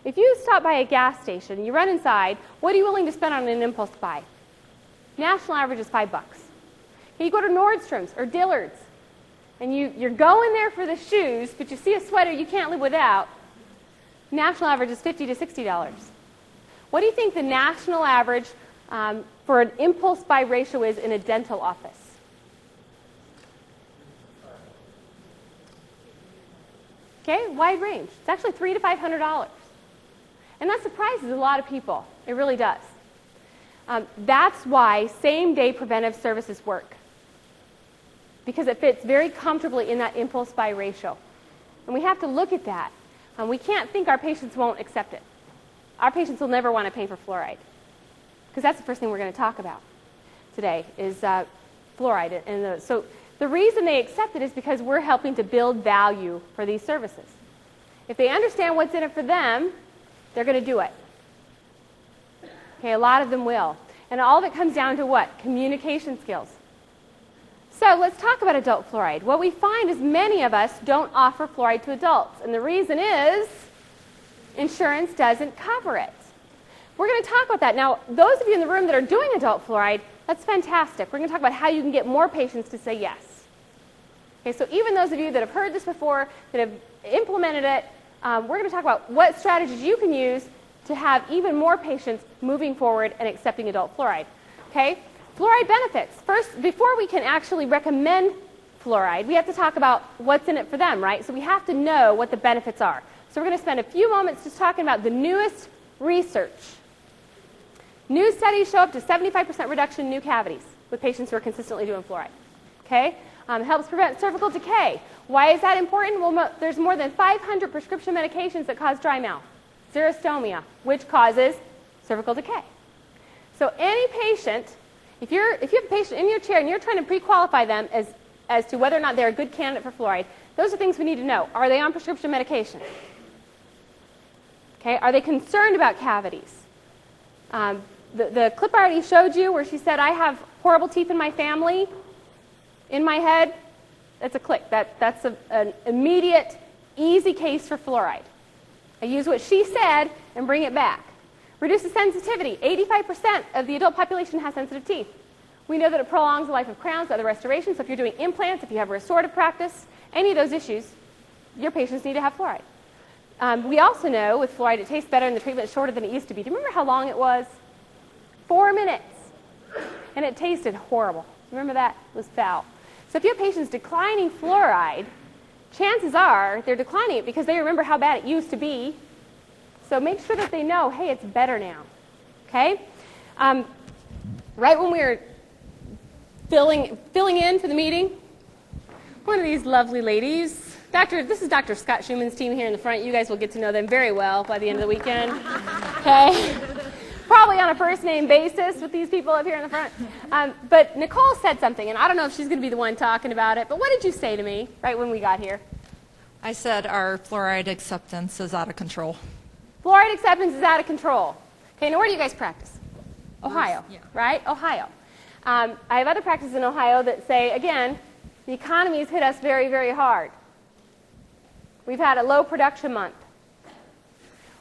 If you stop by a gas station, you run inside, what are you willing to spend on an impulse buy? National average is $5. You go to Nordstrom's or Dillard's, and you're going there for the shoes, but you see a sweater you can't live without. National average is $50 to $60. What do you think the national average for an impulse buy ratio is in a dental office? Okay, wide range. It's actually $300 to $500. And that surprises a lot of people. It really does. That's why same-day preventive services work, because it fits very comfortably in that impulse buy ratio. And we have to look at that. We can't think our patients won't accept it. Our patients will never want to pay for fluoride, because that's the first thing we're going to talk about today is fluoride. And so the reason they accept it is because we're helping to build value for these services. If they understand what's in it for them, they're going to do it. Okay, a lot of them will. And all of it comes down to what? Communication skills. So let's talk about adult fluoride. What we find is many of us don't offer fluoride to adults. And the reason is insurance doesn't cover it. We're going to talk about that. Now, those of you in the room that are doing adult fluoride, that's fantastic. We're going to talk about how you can get more patients to say yes. Okay, so even those of you that have heard this before, that have implemented it, we're going to talk about what strategies you can use to have even more patients moving forward and accepting adult fluoride. Okay? Fluoride benefits. First, before we can actually recommend fluoride, we have to talk about what's in it for them, right? So we have to know what the benefits are. So we're going to spend a few moments just talking about the newest research. New studies show up to 75% reduction in new cavities with patients who are consistently doing fluoride. Okay? It helps prevent cervical decay. Why is that important? Well, there's more than 500 prescription medications that cause dry mouth, xerostomia, which causes cervical decay. So any patient, if you have a patient in your chair and you're trying to pre-qualify them as to whether or not they're a good candidate for fluoride, those are things we need to know. Are they on prescription medication? Okay, are they concerned about cavities? The clip I already showed you where she said, I have horrible teeth in my family, in my head, that's a click. That's an immediate, easy case for fluoride. I use what she said and bring it back. Reduces sensitivity. 85% of the adult population has sensitive teeth. We know that it prolongs the life of crowns, other restorations. So if you're doing implants, if you have a restorative practice, any of those issues, your patients need to have fluoride. We also know with fluoride it tastes better and the treatment is shorter than it used to be. Do you remember how long it was? 4 minutes. And it tasted horrible. Remember that? It was foul. So if you have patients declining fluoride, chances are they're declining it because they remember how bad it used to be. So make sure that they know, hey, it's better now. Okay? Right when we were filling in for the meeting, one of these lovely ladies, this is Dr. Scott Schumann's team here in the front. You guys will get to know them very well by the end of the weekend. Okay? Probably on a first-name basis with these people up here in the front. But Nicole said something, and I don't know if she's going to be the one talking about it, but what did you say to me right when we got here? I said our fluoride acceptance is out of control. Fluoride acceptance is out of control. Okay, now where do you guys practice? Ohio, yeah. Right? Ohio. I have other practices in Ohio that say, again, the economy has hit us very, very hard. We've had a low production month.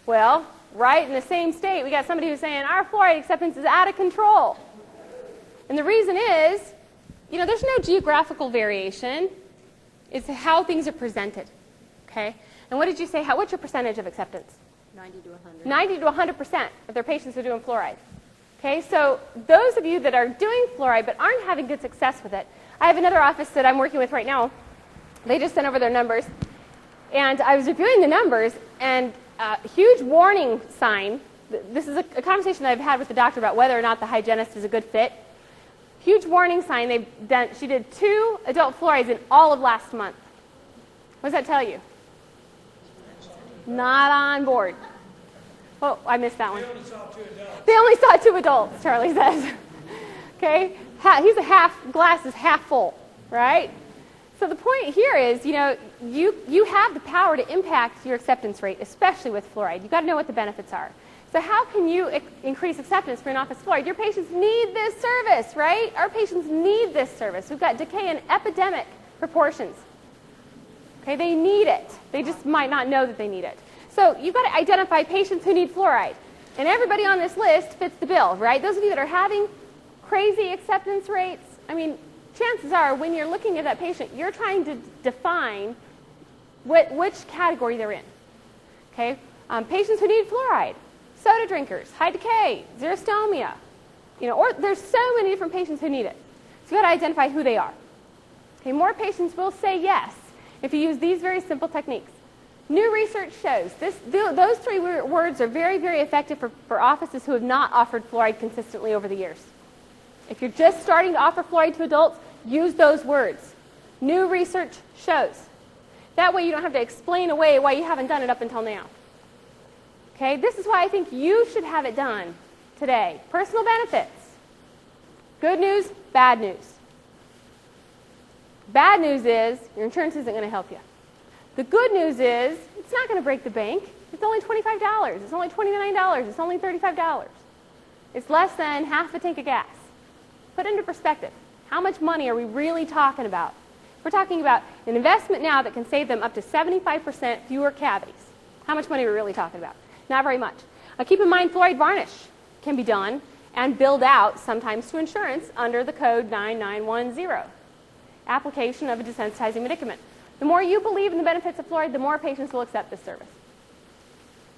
Well, right in the same state, we got somebody who's saying our fluoride acceptance is out of control. And the reason is, there's no geographical variation. It's how things are presented. Okay? And what did you say? What's your percentage of acceptance? 90 to 100. 90 to 100% of their patients are doing fluoride. Okay, so those of you that are doing fluoride but aren't having good success with it, I have another office that I'm working with right now. They just sent over their numbers. And I was reviewing the numbers, and a huge warning sign. This is a conversation that I've had with the doctor about whether or not the hygienist is a good fit. Huge warning sign. She did 2 adult fluorides in all of last month. What does that tell you? Not on board. Oh, I missed that one. They only saw 2 adults. They only saw 2 adults, Charlie says. Okay? He's glass is half full, right? So the point here is, you have the power to impact your acceptance rate, especially with fluoride. You've got to know what the benefits are. So how can you increase acceptance for in-office fluoride? Your patients need this service, right? Our patients need this service. We've got decay in epidemic proportions. Okay, they need it. They just might not know that they need it. So you've got to identify patients who need fluoride. And everybody on this list fits the bill, right? Those of you that are having crazy acceptance rates, I mean, chances are when you're looking at that patient, you're trying to define which category they're in. Okay? Patients who need fluoride, soda drinkers, high decay, xerostomia, or there's so many different patients who need it. So you've got to identify who they are. Okay, more patients will say yes if you use these very simple techniques. New research shows those three words are very, very effective for offices who have not offered fluoride consistently over the years. If you're just starting to offer fluoride to adults, use those words. New research shows. That way you don't have to explain away why you haven't done it up until now. Okay, this is why I think you should have it done today. Personal benefits. Good news, bad news. Bad news is your insurance isn't going to help you. The good news is it's not going to break the bank. It's only $25. It's only $29. It's only $35. It's less than half a tank of gas. Put into perspective, how much money are we really talking about? We're talking about an investment now that can save them up to 75% fewer cavities. How much money are we really talking about? Not very much. Keep in mind, fluoride varnish can be done and billed out sometimes to insurance under the code 9910. Application of a desensitizing medicament. The more you believe in the benefits of fluoride, the more patients will accept this service.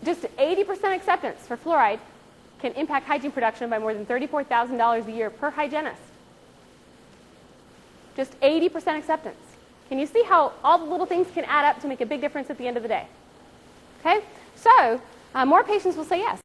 Just 80% acceptance for fluoride can impact hygiene production by more than $34,000 a year per hygienist. Just 80% acceptance. Can you see how all the little things can add up to make a big difference at the end of the day? Okay? So, more patients will say yes.